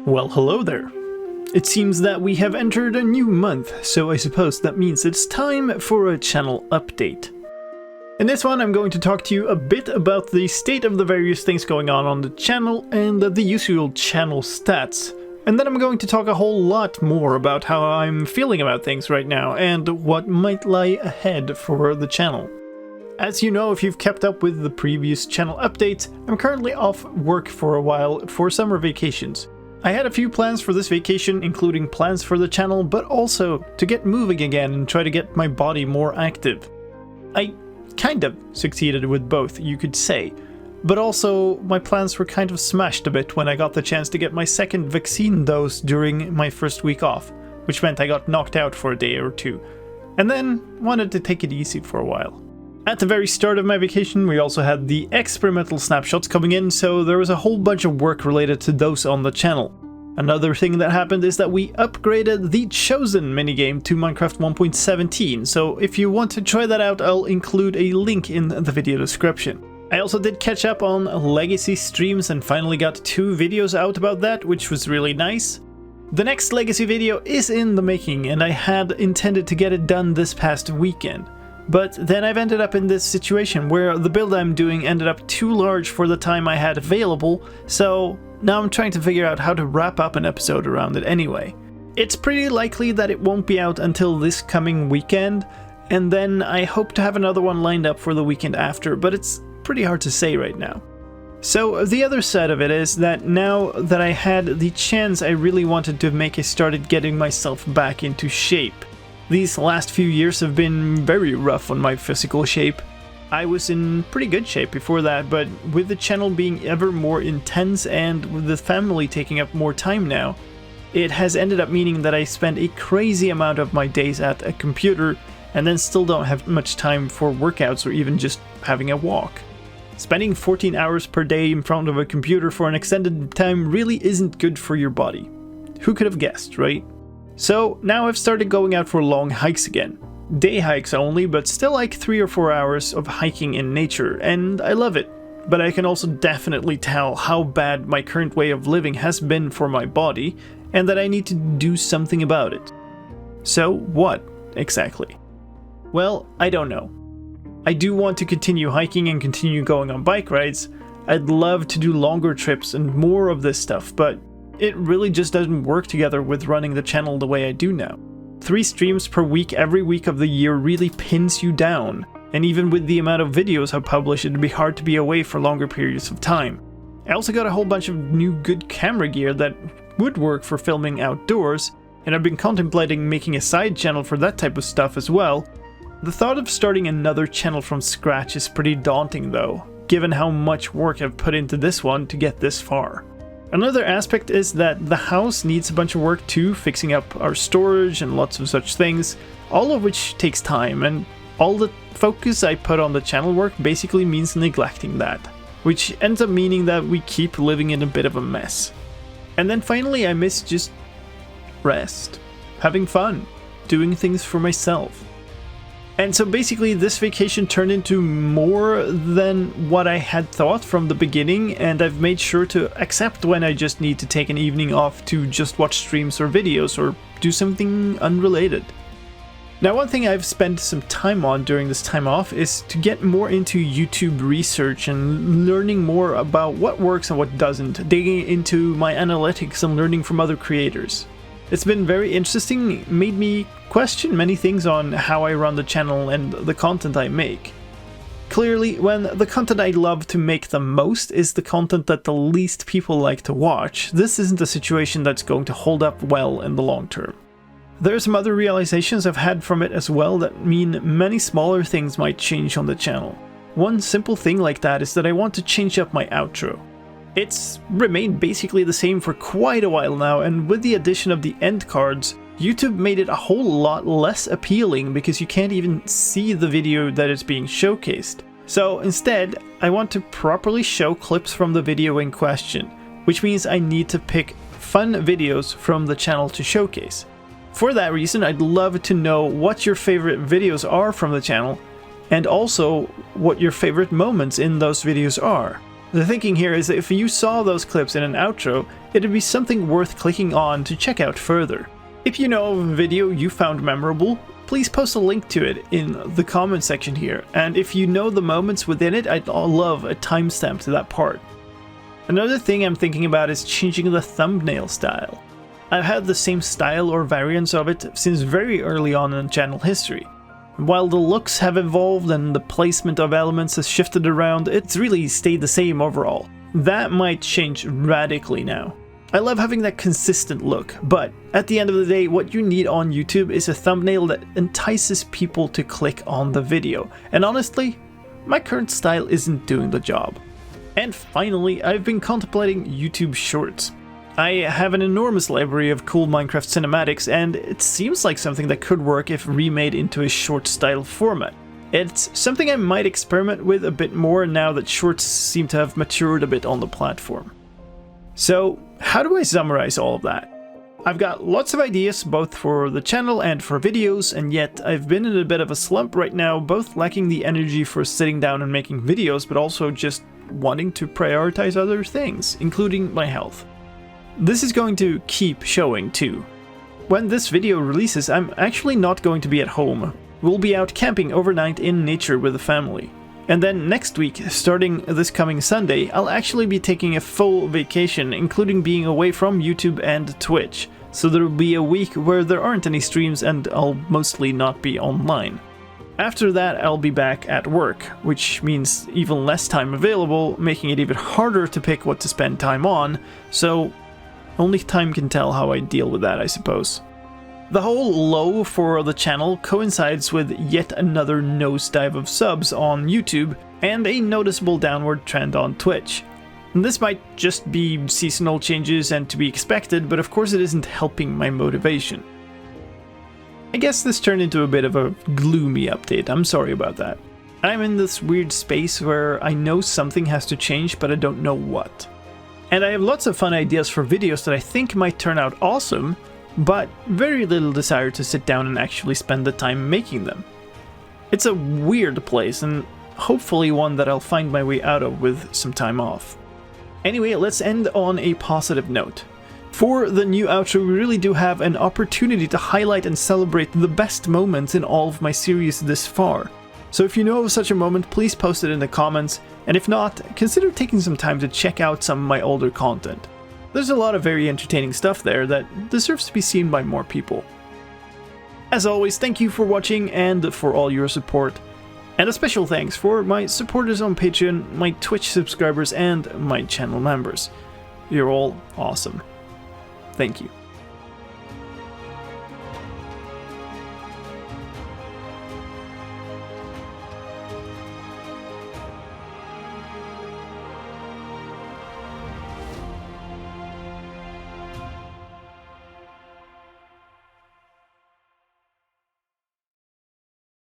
Well, hello there. It seems that we have entered a new month, so I suppose that means it's time for a channel update. In this one, I'm going to talk to you a bit about the state of the various things going on the channel and the usual channel stats. And then I'm going to talk a whole lot more about how I'm feeling about things right now and what might lie ahead for the channel. As you know, if you've kept up with the previous channel updates, I'm currently off work for a while for summer vacations. I had a few plans for this vacation, including plans for the channel, but also to get moving again and try to get my body more active. I kind of succeeded with both, you could say, but also my plans were kind of smashed a bit when I got the chance to get my second vaccine dose during my first week off, which meant I got knocked out for a day or two, and then wanted to take it easy for a while. At the very start of my vacation, we also had the experimental snapshots coming in, so there was a whole bunch of work related to those on the channel. Another thing that happened is that we upgraded the Chosen minigame to Minecraft 1.17, so if you want to try that out, I'll include a link in the video description. I also did catch up on Legacy streams and finally got 2 videos out about that, which was really nice. The next Legacy video is in the making, and I had intended to get it done this past weekend. But then I've ended up in this situation where the build I'm doing ended up too large for the time I had available, so now I'm trying to figure out how to wrap up an episode around it anyway. It's pretty likely that it won't be out until this coming weekend, and then I hope to have another one lined up for the weekend after, but it's pretty hard to say right now. So the other side of it is that now that I had the chance, I really wanted to make I started getting myself back into shape. These last few years have been very rough on my physical shape. I was in pretty good shape before that, but with the channel being ever more intense and with the family taking up more time now, it has ended up meaning that I spend a crazy amount of my days at a computer and then still don't have much time for workouts or even just having a walk. Spending 14 hours per day in front of a computer for an extended time really isn't good for your body. Who could have guessed, right? So now I've started going out for long hikes again. Day hikes only, but still like 3 or 4 hours of hiking in nature, and I love it. But I can also definitely tell how bad my current way of living has been for my body, and that I need to do something about it. So what, exactly? Well, I don't know. I do want to continue hiking and continue going on bike rides. I'd love to do longer trips and more of this stuff, but it really just doesn't work together with running the channel the way I do now. 3 streams per week every week of the year really pins you down, and even with the amount of videos I publish, it'd be hard to be away for longer periods of time. I also got a whole bunch of new good camera gear that would work for filming outdoors, and I've been contemplating making a side channel for that type of stuff as well. The thought of starting another channel from scratch is pretty daunting though, given how much work I've put into this one to get this far. Another aspect is that the house needs a bunch of work too, fixing up our storage and lots of such things, all of which takes time, and all the focus I put on the channel work basically means neglecting that, which ends up meaning that we keep living in a bit of a mess. And then finally I miss just rest, having fun, doing things for myself. And so basically this vacation turned into more than what I had thought from the beginning, and I've made sure to accept when I just need to take an evening off to just watch streams or videos or do something unrelated. Now, one thing I've spent some time on during this time off is to get more into YouTube research and learning more about what works and what doesn't, digging into my analytics and learning from other creators. It's been very interesting, made me question many things on how I run the channel and the content I make. Clearly, when the content I love to make the most is the content that the least people like to watch, this isn't a situation that's going to hold up well in the long term. There are some other realizations I've had from it as well that mean many smaller things might change on the channel. One simple thing like that is that I want to change up my outro. It's remained basically the same for quite a while now, and with the addition of the end cards, YouTube made it a whole lot less appealing because you can't even see the video that is being showcased. So instead, I want to properly show clips from the video in question, which means I need to pick fun videos from the channel to showcase. For that reason, I'd love to know what your favorite videos are from the channel, and also what your favorite moments in those videos are. The thinking here is that if you saw those clips in an outro, it'd be something worth clicking on to check out further. If you know of a video you found memorable, please post a link to it in the comment section here, and if you know the moments within it, I'd love a timestamp to that part. Another thing I'm thinking about is changing the thumbnail style. I've had the same style or variants of it since very early on in channel history. While the looks have evolved and the placement of elements has shifted around, it's really stayed the same overall. That might change radically now. I love having that consistent look, but at the end of the day, what you need on YouTube is a thumbnail that entices people to click on the video. And honestly, my current style isn't doing the job. And finally, I've been contemplating YouTube Shorts. I have an enormous library of cool Minecraft cinematics, and it seems like something that could work if remade into a short style format. It's something I might experiment with a bit more now that shorts seem to have matured a bit on the platform. So, how do I summarize all of that? I've got lots of ideas both for the channel and for videos, and yet I've been in a bit of a slump right now, both lacking the energy for sitting down and making videos, but also just wanting to prioritize other things, including my health. This is going to keep showing too. When this video releases, I'm actually not going to be at home. We'll be out camping overnight in nature with the family. And then next week, starting this coming Sunday, I'll actually be taking a full vacation, including being away from YouTube and Twitch. So there'll be a week where there aren't any streams and I'll mostly not be online. After that, I'll be back at work, which means even less time available, making it even harder to pick what to spend time on, so only time can tell how I deal with that, I suppose. The whole low for the channel coincides with yet another nosedive of subs on YouTube and a noticeable downward trend on Twitch. And this might just be seasonal changes and to be expected, but of course it isn't helping my motivation. I guess this turned into a bit of a gloomy update, I'm sorry about that. I'm in this weird space where I know something has to change, but I don't know what. And I have lots of fun ideas for videos that I think might turn out awesome, but very little desire to sit down and actually spend the time making them. It's a weird place, and hopefully one that I'll find my way out of with some time off. Anyway, let's end on a positive note. For the new outro, we really do have an opportunity to highlight and celebrate the best moments in all of my series this far. So if you know of such a moment, please post it in the comments, and if not, consider taking some time to check out some of my older content. There's a lot of very entertaining stuff there that deserves to be seen by more people. As always, thank you for watching and for all your support. And a special thanks for my supporters on Patreon, my Twitch subscribers, and my channel members. You're all awesome. Thank you.